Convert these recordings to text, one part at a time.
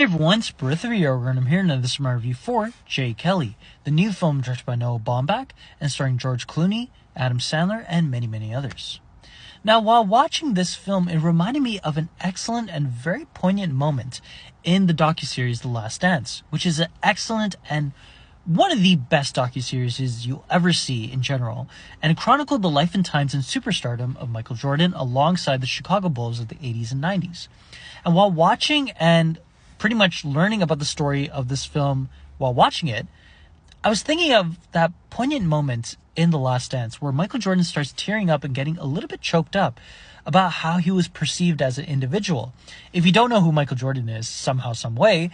Hey everyone, it's Bertha Yoga, and I'm here in this my review for Jay Kelly, the new film directed by Noah Baumbach and starring George Clooney, Adam Sandler, and many others. Now, while watching this film, it reminded me of an excellent and very poignant moment in the docuseries The Last Dance, which is an excellent and one of the best docuseries you'll ever see in general, and it chronicled the life and times and superstardom of Michael Jordan alongside the Chicago Bulls of the 80s and 90s. And while watching and pretty much learning about the story of this film while watching it, I was thinking of that poignant moment in The Last Dance where Michael Jordan starts tearing up and getting a little bit choked up about how he was perceived as an individual. If you don't know who Michael Jordan is, somehow, some way,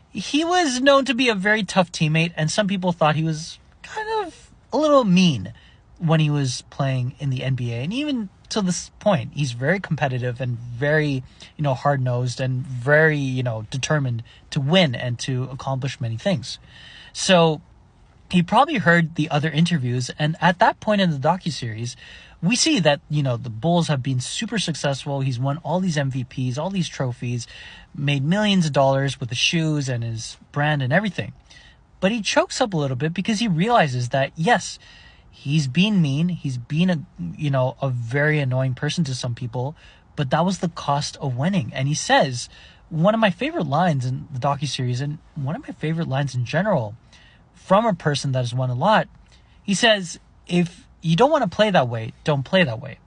he was known to be a very tough teammate, and some people thought he was kind of a little mean when he was playing in the NBA. And even to this point, he's very competitive and very, hard-nosed and very, determined to win and to accomplish many things. So he probably heard the other interviews, and at that point in the docuseries, we see that, the Bulls have been super successful. He's won all these MVPs, all these trophies, made millions of dollars with the shoes and his brand and everything. But he chokes up a little bit because he realizes that, yes, he's been mean. He's been a very annoying person to some people, but that was the cost of winning. And he says, one of my favorite lines in the docuseries, and one of my favorite lines in general, from a person that has won a lot, he says, if you don't want to play that way, don't play that way.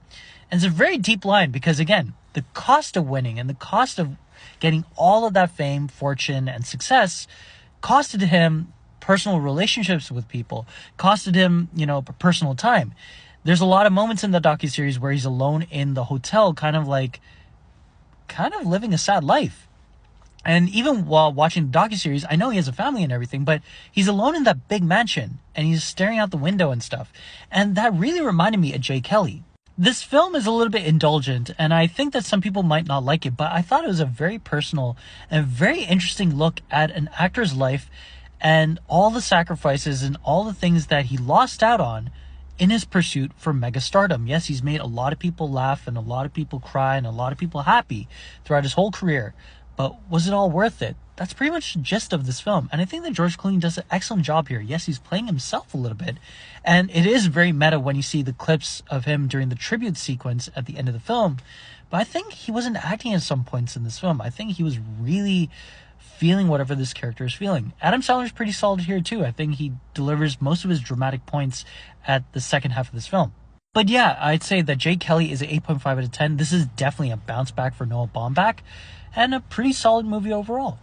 And it's a very deep line because, again, the cost of winning and the cost of getting all of that fame, fortune, and success costed him personal relationships with people, costed him, personal time. There's a lot of moments in the docuseries where he's alone in the hotel, kind of living a sad life. And even while watching the docuseries, I know he has a family and everything, but he's alone in that big mansion and he's staring out the window and stuff. And that really reminded me of Jay Kelly. This film is a little bit indulgent, and I think that some people might not like it, but I thought it was a very personal and very interesting look at an actor's life and all the sacrifices and all the things that he lost out on in his pursuit for mega stardom. Yes, he's made a lot of people laugh and a lot of people cry and a lot of people happy throughout his whole career. But was it all worth it? That's pretty much the gist of this film. And I think that George Clooney does an excellent job here. Yes, he's playing himself a little bit. And it is very meta when you see the clips of him during the tribute sequence at the end of the film. But I think he wasn't acting at some points in this film. I think he was really feeling whatever this character is feeling. Adam Sandler is pretty solid here too. I think he delivers most of his dramatic points at the second half of this film. But yeah, I'd say that Jay Kelly is an 8.5 out of 10. This is definitely a bounce back for Noah Baumbach and a pretty solid movie overall.